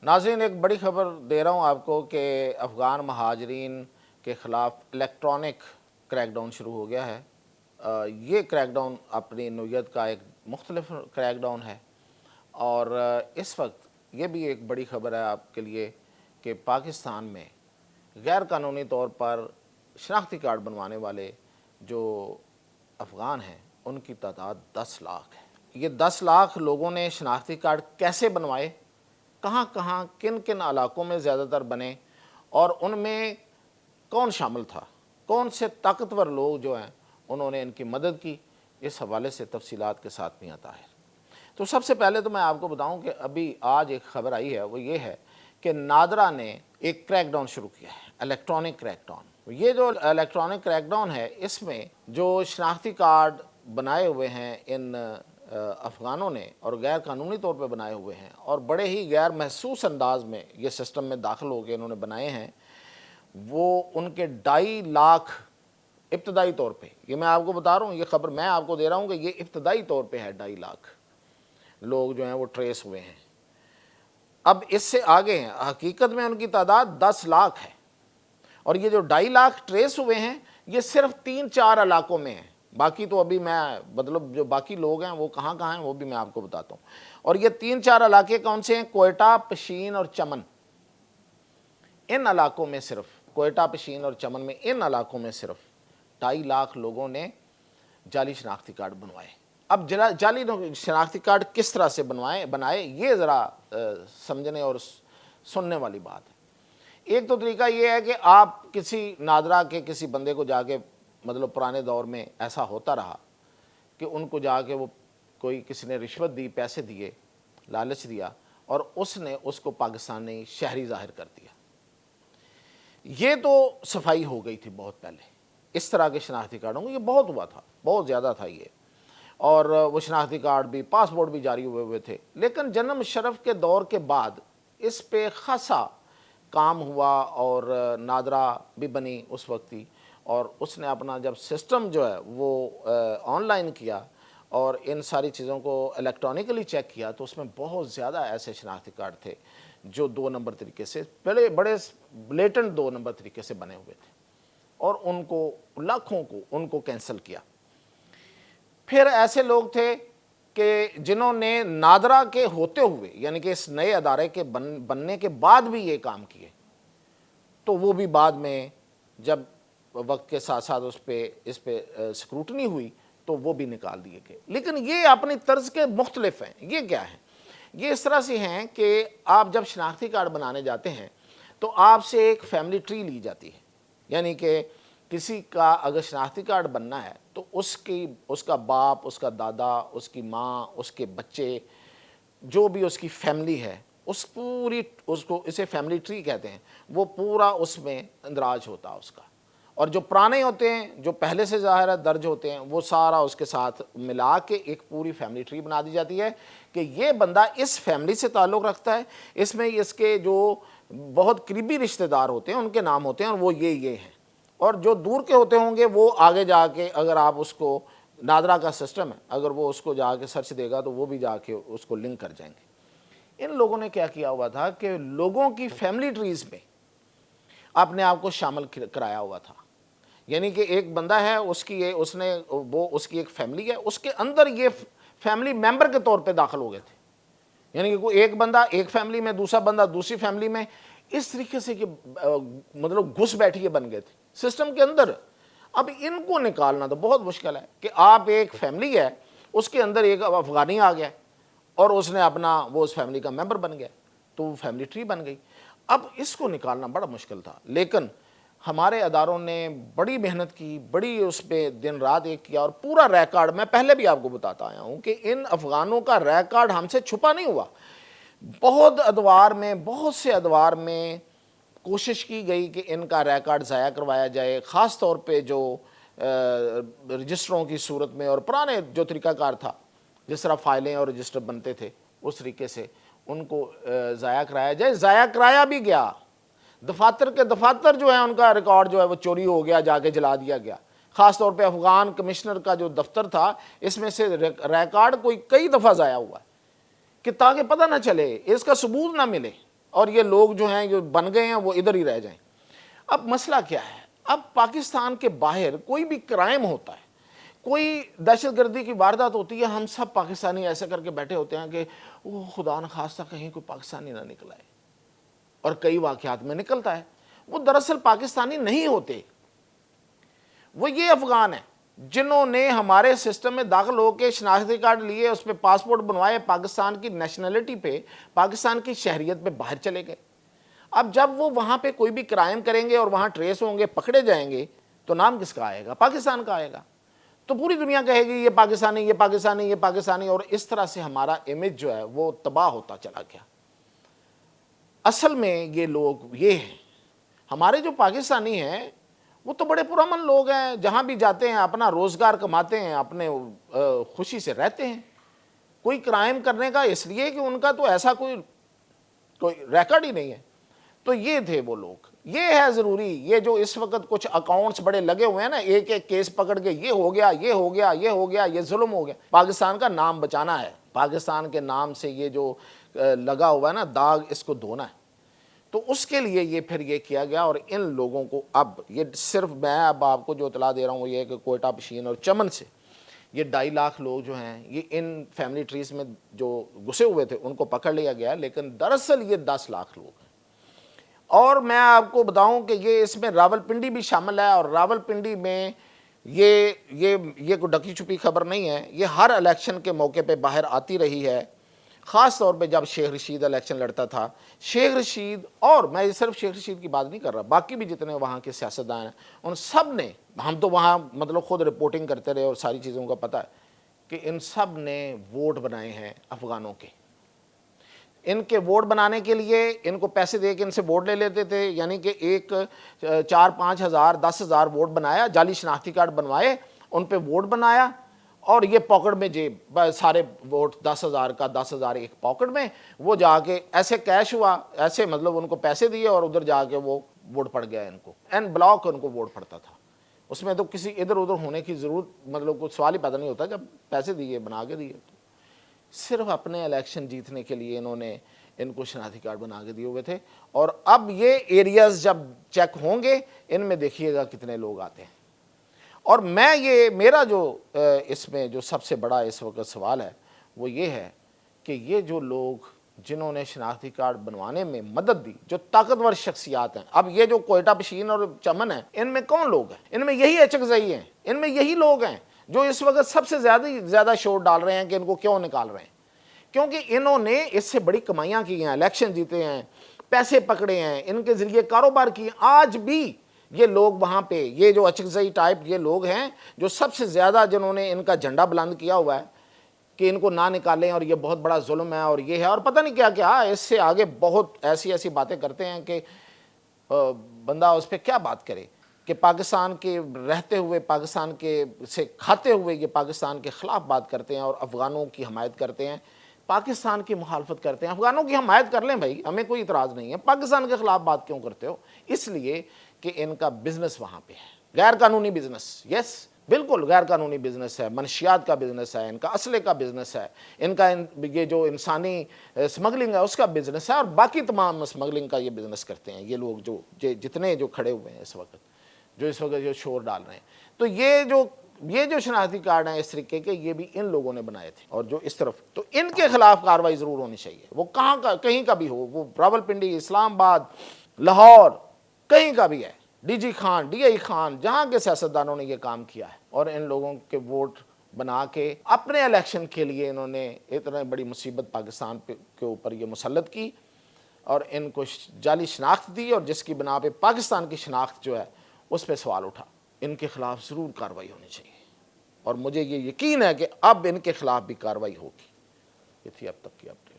ناظرین، ایک بڑی خبر دے رہا ہوں آپ کو کہ افغان مہاجرین کے خلاف الیکٹرانک کریک ڈاؤن شروع ہو گیا ہے۔ یہ کریک ڈاؤن اپنی نوعیت کا ایک مختلف کریک ڈاؤن ہے، اور اس وقت یہ بھی ایک بڑی خبر ہے آپ کے لیے کہ پاکستان میں غیر قانونی طور پر شناختی کارڈ بنوانے والے جو افغان ہیں ان کی تعداد 10 لاکھ ہے۔ یہ 10 لاکھ لوگوں نے شناختی کارڈ کیسے بنوائے، کہاں کہاں کن کن علاقوں میں زیادہ تر بنے، اور ان میں کون شامل تھا، کون سے طاقتور لوگ جو ہیں انہوں نے ان کی مدد کی، اس حوالے سے تفصیلات کے ساتھ میاں طاہر۔ تو سب سے پہلے تو میں آپ کو بتاؤں کہ ابھی آج ایک خبر آئی ہے، وہ یہ ہے کہ نادرا نے ایک کریک ڈاؤن شروع کیا ہے، الیکٹرانک کریک ڈاؤن۔ یہ جو الیکٹرانک کریک ڈاؤن ہے، اس میں جو شناختی کارڈ بنائے ہوئے ہیں ان افغانوں نے اور غیر قانونی طور پہ بنائے ہوئے ہیں، اور بڑے ہی غیر محسوس انداز میں یہ سسٹم میں داخل ہو کے انہوں نے بنائے ہیں، وہ ان کے 2.5 لاکھ ابتدائی طور پہ، یہ میں آپ کو بتا رہا ہوں، یہ خبر میں آپ کو دے رہا ہوں کہ یہ ابتدائی طور پہ ہے، 2.5 لاکھ لوگ جو ہیں وہ ٹریس ہوئے ہیں۔ اب اس سے آگے ہیں، حقیقت میں ان کی تعداد 10 لاکھ ہے، اور یہ جو 2.5 لاکھ ٹریس ہوئے ہیں یہ صرف 3-4 علاقوں میں ہیں، باقی تو ابھی میں مطلب جو باقی لوگ ہیں وہ کہاں کہاں ہیں وہ بھی میں آپ کو بتاتا ہوں۔ اور یہ 3-4 علاقے کون سے ہیں؟ کوئٹہ، پشین اور چمن۔ ان علاقوں میں صرف کوئٹہ، پشین اور چمن میں، ان علاقوں میں صرف 2.5 لاکھ لوگوں نے جعلی شناختی کارڈ بنوائے۔ اب جعلی شناختی کارڈ کس طرح سے بنائے یہ ذرا سمجھنے اور سننے والی بات ہے۔ ایک تو طریقہ یہ ہے کہ آپ کسی نادرا کے کسی بندے کو جا کے، مطلب پرانے دور میں ایسا ہوتا رہا کہ ان کو جا کے وہ کوئی کسی نے رشوت دی، پیسے دیے، لالچ دیا، اور اس نے اس کو پاکستانی شہری ظاہر کر دیا۔ یہ تو صفائی ہو گئی تھی بہت پہلے، اس طرح کے شناختی کارڈوں کو یہ بہت ہوا تھا، بہت زیادہ تھا یہ، اور وہ شناختی کارڈ بھی، پاسپورٹ بھی جاری ہوئے تھے۔ لیکن جنرل مشرف کے دور کے بعد اس پہ خاصا کام ہوا، اور نادرا بھی بنی اس وقت ہی، اور اس نے اپنا جب سسٹم جو ہے وہ آن لائن کیا اور ان ساری چیزوں کو الیکٹرانکلی چیک کیا، تو اس میں بہت زیادہ ایسے شناختی کارڈ تھے جو 2 نمبر طریقے سے، بڑے بلیٹنٹ 2 نمبر طریقے سے بنے ہوئے تھے، اور ان کو لاکھوں کو ان کو کینسل کیا۔ پھر ایسے لوگ تھے کہ جنہوں نے نادرا کے ہوتے ہوئے، یعنی کہ اس نئے ادارے کے بننے کے بعد بھی یہ کام کیے، تو وہ بھی بعد میں جب وقت کے ساتھ ساتھ اس پہ سکروٹنی ہوئی تو وہ بھی نکال دیے گئے۔ لیکن یہ اپنی طرز کے مختلف ہیں۔ یہ کیا ہیں؟ یہ اس طرح سے ہیں کہ آپ جب شناختی کارڈ بنانے جاتے ہیں تو آپ سے ایک فیملی ٹری لی جاتی ہے، یعنی کہ کسی کا اگر شناختی کارڈ بننا ہے تو اس کا باپ، اس کا دادا، اس کی ماں، اس کے بچے، جو بھی اس کی فیملی ہے، اس کو اسے فیملی ٹری کہتے ہیں، وہ پورا اس میں اندراج ہوتا ہے اس کا، اور جو پرانے ہوتے ہیں، جو پہلے سے ظاہر ہے درج ہوتے ہیں، وہ سارا اس کے ساتھ ملا کے ایک پوری فیملی ٹری بنا دی جاتی ہے کہ یہ بندہ اس فیملی سے تعلق رکھتا ہے، اس میں اس کے جو بہت قریبی رشتہ دار ہوتے ہیں ان کے نام ہوتے ہیں، اور وہ یہ ہیں، اور جو دور کے ہوتے ہوں گے وہ آگے جا کے، اگر آپ اس کو، نادرا کا سسٹم ہے، اگر وہ اس کو جا کے سرچ دے گا تو وہ بھی جا کے اس کو لنک کر جائیں گے۔ ان لوگوں نے کیا کیا ہوا تھا کہ لوگوں کی فیملی ٹریز میں اپنے آپ کو شامل کرایا ہوا تھا، یعنی کہ ایک بندہ ہے، اس کی ایک فیملی ہے، اس کے اندر یہ فیملی ممبر کے طور پہ داخل ہو گئے تھے، یعنی کہ کوئی ایک بندہ ایک فیملی میں، دوسرا بندہ دوسری فیملی میں، اس طریقے سے کہ مطلب گھس بیٹھیے بن گئے تھے سسٹم کے اندر۔ اب ان کو نکالنا تو بہت مشکل ہے کہ آپ ایک فیملی ہے، اس کے اندر ایک افغانی آ گیا اور اس نے اپنا وہ اس فیملی کا ممبر بن گیا، تو وہ فیملی ٹری بن گئی۔ اب اس کو نکالنا بڑا مشکل تھا، لیکن ہمارے اداروں نے بڑی محنت کی، بڑی اس پہ دن رات ایک کیا، اور پورا ریکارڈ میں پہلے بھی آپ کو بتاتا آیا ہوں کہ ان افغانوں کا ریکارڈ ہم سے چھپا نہیں ہوا۔ بہت سے ادوار میں کوشش کی گئی کہ ان کا ریکارڈ ضائع کروایا جائے، خاص طور پہ جو رجسٹروں کی صورت میں، اور پرانے جو طریقہ کار تھا جس طرح فائلیں اور رجسٹر بنتے تھے اس طریقے سے ان کو ضائع کرایا جائے۔ ضائع کرایا بھی گیا، دفاتر جو ہیں ان کا ریکارڈ جو ہے وہ چوری ہو گیا، جا کے جلا دیا گیا۔ خاص طور پہ افغان کمشنر کا جو دفتر تھا، اس میں سے ریکارڈ کئی دفعہ ضائع ہوا ہے کہ تاکہ پتہ نہ چلے، اس کا ثبوت نہ ملے اور یہ لوگ جو ہیں جو بن گئے ہیں وہ ادھر ہی رہ جائیں۔ اب مسئلہ کیا ہے؟ اب پاکستان کے باہر کوئی بھی کرائم ہوتا ہے، کوئی دہشت گردی کی واردات ہوتی ہے، ہم سب پاکستانی ایسے کر کے بیٹھے ہوتے ہیں کہ وہ خدا نخواستہ کہیں کوئی پاکستانی نہ نکل آئے، اور کئی واقعات میں نکلتا ہے۔ وہ دراصل پاکستانی نہیں ہوتے، وہ یہ افغان ہیں جنہوں نے ہمارے سسٹم میں داخل ہو کے شناختی کارڈ لیے، اس پہ پاسپورٹ بنوائے، پاکستان کی نیشنلٹی پہ، پاکستان کی شہریت پہ باہر چلے گئے۔ اب جب وہ وہاں پہ کوئی بھی کرائم کریں گے اور وہاں ٹریس ہوں گے، پکڑے جائیں گے، تو نام کس کا آئے گا؟ پاکستان کا آئے گا۔ تو پوری دنیا کہے گی یہ پاکستانی، یہ پاکستانی، یہ پاکستانی، اور اس طرح سے ہمارا امیج جو ہے وہ تباہ ہوتا چلا گیا۔ اصل میں یہ لوگ یہ ہیں، ہمارے جو پاکستانی ہیں وہ تو بڑے پرامن لوگ ہیں، جہاں بھی جاتے ہیں اپنا روزگار کماتے ہیں، اپنے خوشی سے رہتے ہیں۔ کوئی کرائم کرنے کا اس لیے کہ ان کا تو ایسا کوئی ریکارڈ ہی نہیں ہے۔ تو یہ تھے وہ لوگ۔ یہ ہے ضروری، یہ جو اس وقت کچھ اکاؤنٹس بڑے لگے ہوئے ہیں نا، ایک ایک کیس پکڑ کے یہ ہو گیا، یہ ہو گیا، یہ ہو گیا، یہ ظلم ہو گیا۔ پاکستان کا نام بچانا ہے، پاکستان کے نام سے یہ جو لگا ہوا ہے نا داغ، اس کو دھونا ہے۔ تو اس کے لیے یہ پھر یہ کیا گیا، اور ان لوگوں کو اب یہ صرف میں اب آپ کو جو اطلاع دے رہا ہوں وہ یہ ہے کہ کوئٹہ، پشین اور چمن سے یہ 2.5 لاکھ لوگ جو ہیں یہ ان فیملی ٹریز میں جو گھسے ہوئے تھے ان کو پکڑ لیا گیا، لیکن دراصل یہ 10 لاکھ لوگ ہیں۔ اور میں آپ کو بتاؤں کہ یہ اس میں راول پنڈی بھی شامل ہے، اور راول پنڈی میں یہ کوئی ڈکی چھپی خبر نہیں ہے، یہ ہر الیکشن کے موقع پہ باہر آتی رہی ہے۔ خاص طور پہ جب شیخ رشید الیکشن لڑتا تھا، شیخ رشید، اور میں صرف شیخ رشید کی بات نہیں کر رہا، باقی بھی جتنے وہاں کے سیاستدان ہیں ان سب نے، ہم تو وہاں مطلب خود رپورٹنگ کرتے رہے اور ساری چیزوں کا پتہ ہے کہ ان سب نے ووٹ بنائے ہیں افغانوں کے۔ ان کے ووٹ بنانے کے لیے ان کو پیسے دے کے ان سے ووٹ لے لیتے تھے، یعنی کہ ایک 4-5 ہزار 10 ہزار ووٹ بنایا، جعلی شناختی کارڈ بنوائے، ان پہ ووٹ بنایا، اور یہ پاکٹ میں جیب سارے ووٹ 10 ہزار کا 10 ہزار ایک پاکٹ میں، وہ جا کے ایسے کیش ہوا، ایسے مطلب ان کو پیسے دیے اور ادھر جا کے وہ ووٹ پڑ گیا ان کو، این بلاک ان کو ووٹ پڑتا تھا۔ اس میں تو کسی ادھر ادھر ہونے کی ضرورت مطلب کوئی سوال ہی پیدا نہیں ہوتا، جب پیسے دیے بنا کے دیے۔ صرف اپنے الیکشن جیتنے کے لیے انہوں نے ان کو شناختی کارڈ بنا کے دیے ہوئے تھے، اور اب یہ ایریاز جب چیک ہوں گے ان میں دیکھیے گا کتنے لوگ آتے ہیں۔ اور میرا جو اس میں جو سب سے بڑا اس وقت سوال ہے وہ یہ ہے کہ یہ جو لوگ جنہوں نے شناختی کارڈ بنوانے میں مدد دی، جو طاقتور شخصیات ہیں، اب یہ جو کوئٹہ، پشین اور چمن ہیں، ان میں کون لوگ ہیں؟ ان میں یہی اچکزئی ہیں، ان میں یہی لوگ ہیں جو اس وقت سب سے زیادہ شور ڈال رہے ہیں کہ ان کو کیوں نکال رہے ہیں، کیونکہ انہوں نے اس سے بڑی کمائیاں کی ہیں، الیکشن جیتے ہیں، پیسے پکڑے ہیں، ان کے ذریعے کاروبار کیے۔ آج بھی یہ لوگ وہاں پہ، یہ جو اچکزئی ٹائپ یہ لوگ ہیں جو سب سے زیادہ جنہوں نے ان کا جھنڈا بلند کیا ہوا ہے کہ ان کو نہ نکالیں اور یہ بہت بڑا ظلم ہے اور یہ ہے اور پتہ نہیں کیا کیا، اس سے آگے بہت ایسی باتیں کرتے ہیں کہ بندہ اس پہ کیا بات کرے، کہ پاکستان کے رہتے ہوئے، پاکستان کے سے کھاتے ہوئے یہ پاکستان کے خلاف بات کرتے ہیں اور افغانوں کی حمایت کرتے ہیں، پاکستان کی مخالفت کرتے ہیں۔ افغانوں کی حمایت کر لیں بھائی، ہمیں کوئی اعتراض نہیں ہے، پاکستان کے خلاف بات کیوں کرتے ہو؟ اس لیے کہ ان کا بزنس وہاں پہ ہے، غیر قانونی بزنس، یس بالکل غیر قانونی بزنس ہے، منشیات کا بزنس ہے، ان کا اسلحے کا بزنس ہے، ان کا یہ جو انسانی سمگلنگ ہے اس کا بزنس ہے، اور باقی تمام سمگلنگ کا یہ بزنس کرتے ہیں یہ لوگ جو جتنے جو کھڑے ہوئے ہیں اس وقت جو شور ڈال رہے ہیں۔ تو یہ جو شناختی کارڈ ہیں اس طریقے کے، یہ بھی ان لوگوں نے بنائے تھے، اور جو اس طرف، تو ان کے خلاف کارروائی ضرور ہونی چاہیے، وہ کہیں کا بھی ہو، وہ راول پنڈی، اسلام آباد، لاہور، کہیں کا بھی ہے، D G Khan, D I Khan, جہاں کے سیاستدانوں نے یہ کام کیا ہے، اور ان لوگوں کے ووٹ بنا کے اپنے الیکشن کے لیے انہوں نے اتنا بڑی مصیبت پاکستان کے اوپر یہ مسلط کی، اور ان کو جعلی شناخت دی، اور جس کی بنا پہ پاکستان کی شناخت جو ہے اس پہ سوال اٹھا۔ ان کے خلاف ضرور کارروائی ہونی چاہیے، اور مجھے یہ یقین ہے کہ اب ان کے خلاف بھی کارروائی ہوگی۔ یہ تھی اب تک کی اپڈیٹ۔